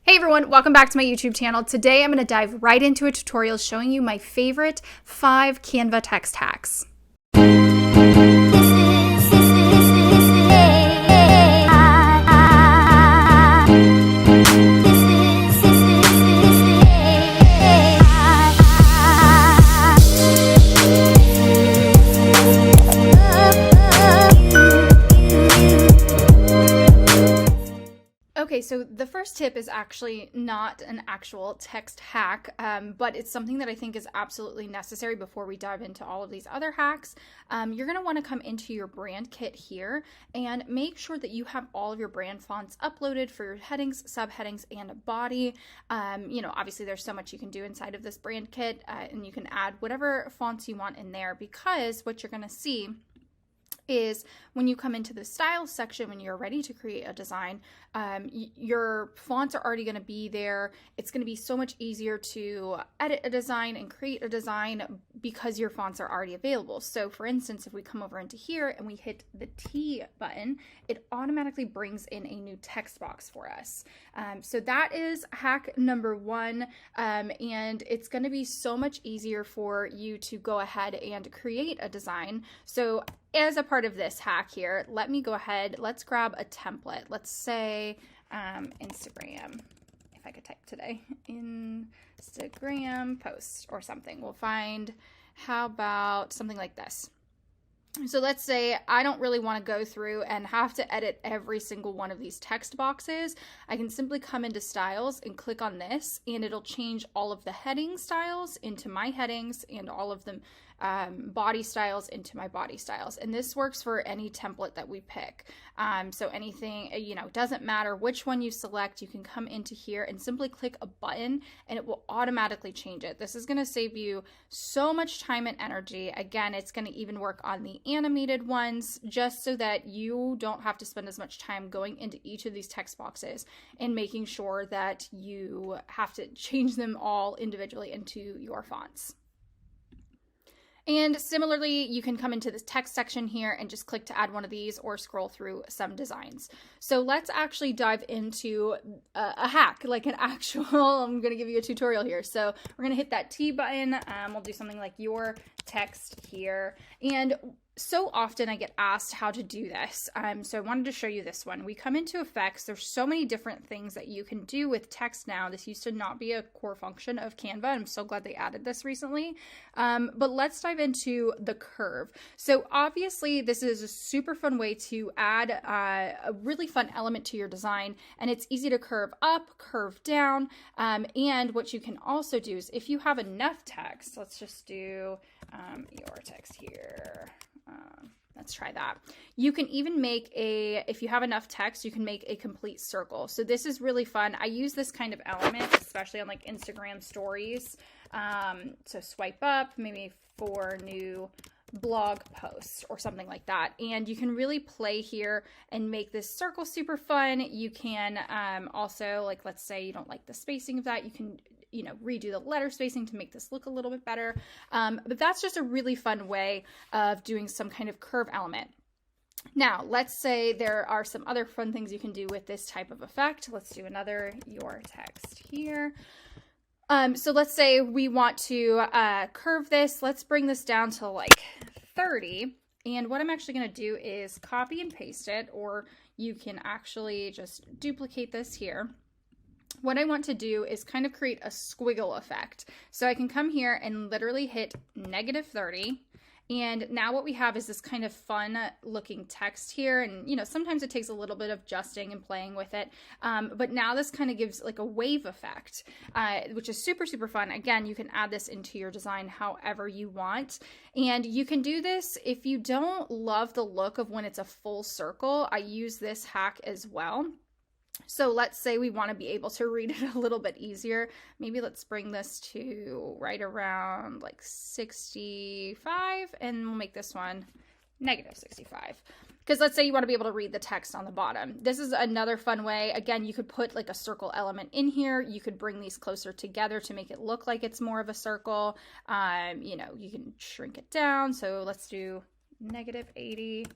Hey everyone, welcome back to my YouTube channel. Today I'm going to dive right into a tutorial showing you my favorite 5 Canva text hacks. Okay, so the first tip is actually not an actual text hack, but it's something that I think is absolutely necessary before we dive into all of these other hacks. You're going to want to come into your brand kit here and make sure that you have all of your brand fonts uploaded for your headings, subheadings, and a body. Obviously there's so much you can do inside of this brand kit, and you can add whatever fonts you want in there, because what you're going to see is when you come into the styles section, when you're ready to create a design, your fonts are already going to be there. It's going to be so much easier to edit a design and create a design because your fonts are already available. So for instance, if we come over into here and we hit the T button, it automatically brings in a new text box for us. So that is hack number 1, and it's going to be so much easier for you to go ahead and create a design. So as a part of this hack here, let me go ahead, let's grab a template. Let's say Instagram, if I could type today, Instagram post or something. We'll find, how about something like this? So let's say I don't really want to go through and have to edit every single one of these text boxes. I can simply come into styles and click on this, and it'll change all of the heading styles into my headings and all of the body styles into my body styles. And this works for any template that we pick. So anything, doesn't matter which one you select, you can come into here and simply click a button and it will automatically change it. This is going to save you so much time and energy. Again, it's going to even work on the animated ones, just so that you don't have to spend as much time going into each of these text boxes and making sure that you have to change them all individually into your fonts. And similarly, you can come into this text section here and just click to add one of these or scroll through some designs. So let's actually dive into a hack, like an actual, I'm going to give you a tutorial here. So we're going to hit that T button. We'll do something like your text here. And so often I get asked how to do this. So I wanted to show you this one. We come into effects. There's so many different things that you can do with text now. This used to not be a core function of Canva. I'm so glad they added this recently. But let's dive into the curve. So obviously this is a super fun way to add a really fun element to your design, and it's easy to curve up, curve down. And what you can also do is, if you have enough text, let's just do your text here. Let's try that. You can even make if you have enough text, you can make a complete circle. So this is really fun. I use this kind of element, especially on like Instagram stories. So swipe up, maybe for new blog posts or something like that. And you can really play here and make this circle super fun. You can also, like, let's say you don't like the spacing of that, you can redo the letter spacing to make this look a little bit better. But that's just a really fun way of doing some kind of curve element. Now, let's say there are some other fun things you can do with this type of effect. Let's do another your text here. So let's say we want to curve this. Let's bring this down to like 30. And what I'm actually going to do is copy and paste it, or you can actually just duplicate this here. What I want to do is kind of create a squiggle effect. So I can come here and literally hit -30. And now what we have is this kind of fun looking text here. And, sometimes it takes a little bit of adjusting and playing with it. But now this kind of gives like a wave effect, which is super, super fun. Again, you can add this into your design however you want. And you can do this if you don't love the look of when it's a full circle. I use this hack as well. So let's say we want to be able to read it a little bit easier. Maybe let's bring this to right around like 65, and we'll make this one -65. Because let's say you want to be able to read the text on the bottom. This is another fun way. Again, you could put like a circle element in here. You could bring these closer together to make it look like it's more of a circle. You can shrink it down. So let's do -80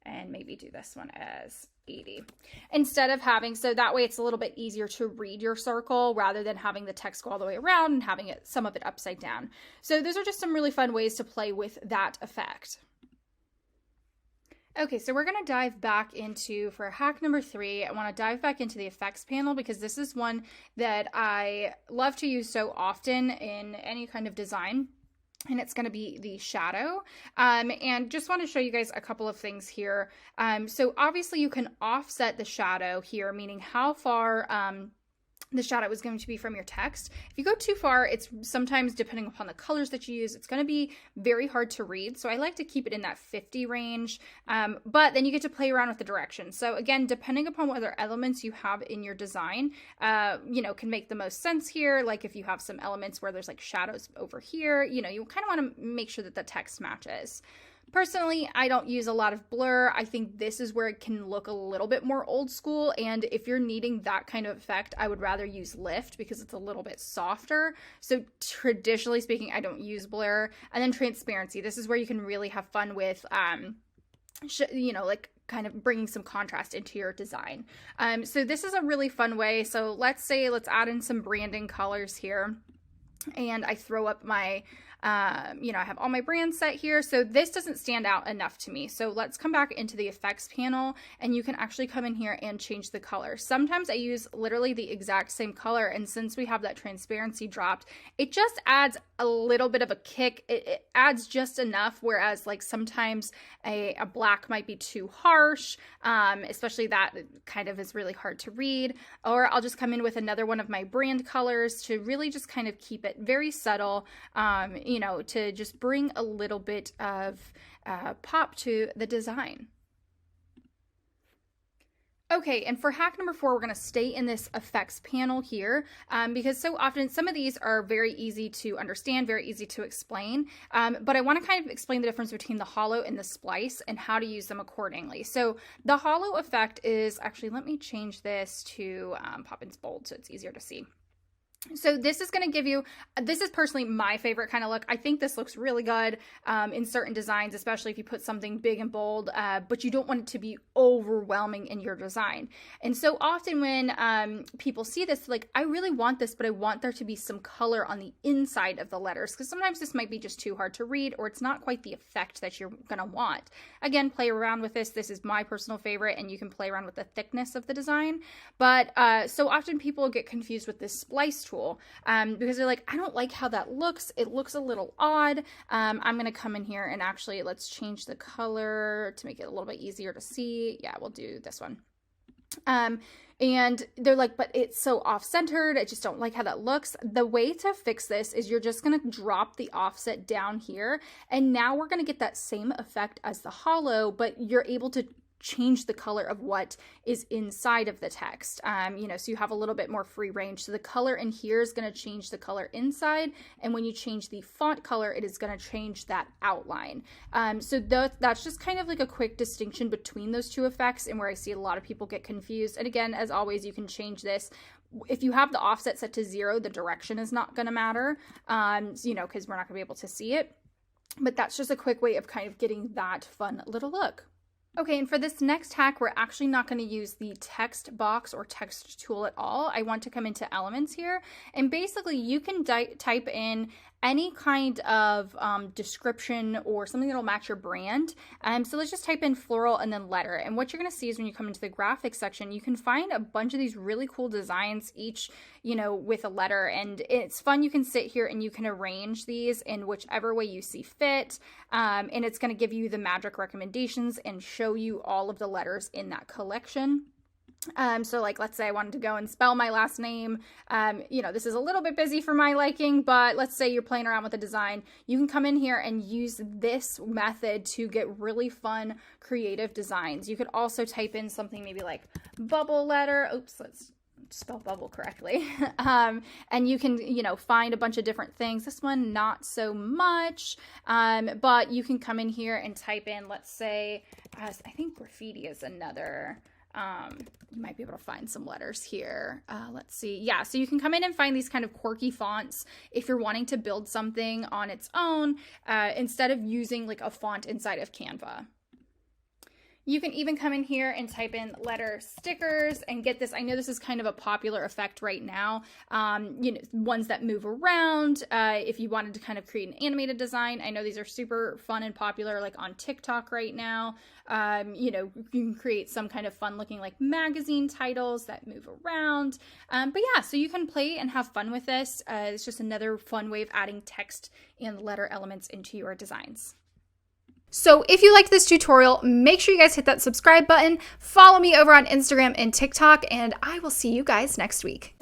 and maybe do this one as 80 instead of having, so that way it's a little bit easier to read your circle rather than having the text go all the way around and having it, some of it upside down. So those are just some really fun ways to play with that effect. Okay, so we're going to dive back into, for hack number 3, I want to dive back into the effects panel because this is one that I love to use so often in any kind of design. And it's going to be the shadow. And just want to show you guys a couple of things here. So obviously you can offset the shadow here, meaning how far the shadow is going to be from your text. If you go too far, it's sometimes, depending upon the colors that you use, it's going to be very hard to read. So I like to keep it in that 50 range, but then you get to play around with the direction. So again, depending upon what other elements you have in your design, you know, can make the most sense here. Like if you have some elements where there's like shadows over here, you know, you kind of want to make sure that the text matches. Personally, I don't use a lot of blur. I think this is where it can look a little bit more old school, and if you're needing that kind of effect, I would rather use lift because it's a little bit softer. So traditionally speaking, I don't use blur. And then transparency. This is where you can really have fun with, you know, like kind of bringing some contrast into your design. So this is a really fun way. So let's add in some branding colors here, and I throw up my you know, I have all my brands set here. So this doesn't stand out enough to me. So let's come back into the effects panel, and you can actually come in here and change the color. Sometimes I use literally the exact same color. And since we have that transparency dropped, it just adds a little bit of a kick. It adds just enough. Whereas like sometimes a black might be too harsh, especially that kind of is really hard to read. Or I'll just come in with another one of my brand colors to really just kind of keep it very subtle, you know, to just bring a little bit of pop to the design. Okay, and for hack number 4, we're going to stay in this effects panel here because so often some of these are very easy to understand, very easy to explain, but I want to kind of explain the difference between the hollow and the splice and how to use them accordingly. So the hollow effect is, actually let me change this to pop in bold so it's easier to see. So this is going to give you, this is personally my favorite kind of look. I think this looks really good in certain designs, especially if you put something big and bold, but you don't want it to be overwhelming in your design. And so often when people see this, like, I really want this, but I want there to be some color on the inside of the letters, because sometimes this might be just too hard to read, or it's not quite the effect that you're going to want. Again, play around with this. This is my personal favorite, and you can play around with the thickness of the design. But so often people get confused with this splice tool because they're like, I don't like how that looks. It looks a little odd. I'm going to come in here and actually let's change the color to make it a little bit easier to see. Yeah, we'll do this one. And they're like, but it's so off-centered. I just don't like how that looks. The way to fix this is you're just going to drop the offset down here. And now we're going to get that same effect as the hollow, but you're able to change the color of what is inside of the text. You know, so you have a little bit more free range. So the color in here is going to change the color inside. And when you change the font color, it is going to change that outline. So that's just kind of like a quick distinction between those two effects, and where I see a lot of people get confused. And again, as always, you can change this. If you have the offset set to 0, the direction is not going to matter, you know, because we're not going to be able to see it. But that's just a quick way of kind of getting that fun little look. Okay, and for this next hack, we're actually not going to use the text box or text tool at all. I want to come into elements here, and basically you can type in any kind of description or something that'll match your brand. So let's just type in floral and then letter. And what you're going to see is when you come into the graphics section, you can find a bunch of these really cool designs, each, you know, with a letter. And it's fun. You can sit here and you can arrange these in whichever way you see fit. And it's going to give you the magic recommendations and show you all of the letters in that collection. So like, let's say I wanted to go and spell my last name. You know, this is a little bit busy for my liking, but let's say you're playing around with the design. You can come in here and use this method to get really fun, creative designs. You could also type in something maybe like bubble letter. Oops, let's spell bubble correctly. And you can, you know, find a bunch of different things. This one, not so much. But you can come in here and type in, let's say, I think graffiti is another. You might be able to find some letters here. Let's see. Yeah, so you can come in and find these kind of quirky fonts if you're wanting to build something on its own, instead of using like a font inside of Canva. You can even come in here and type in letter stickers and get this. I know this is kind of a popular effect right now. Ones that move around. If you wanted to kind of create an animated design, I know these are super fun and popular, like on TikTok right now. You can create some kind of fun looking like magazine titles that move around. But yeah, so you can play and have fun with this. It's just another fun way of adding text and letter elements into your designs. So if you liked this tutorial, make sure you guys hit that subscribe button, follow me over on Instagram and TikTok, and I will see you guys next week.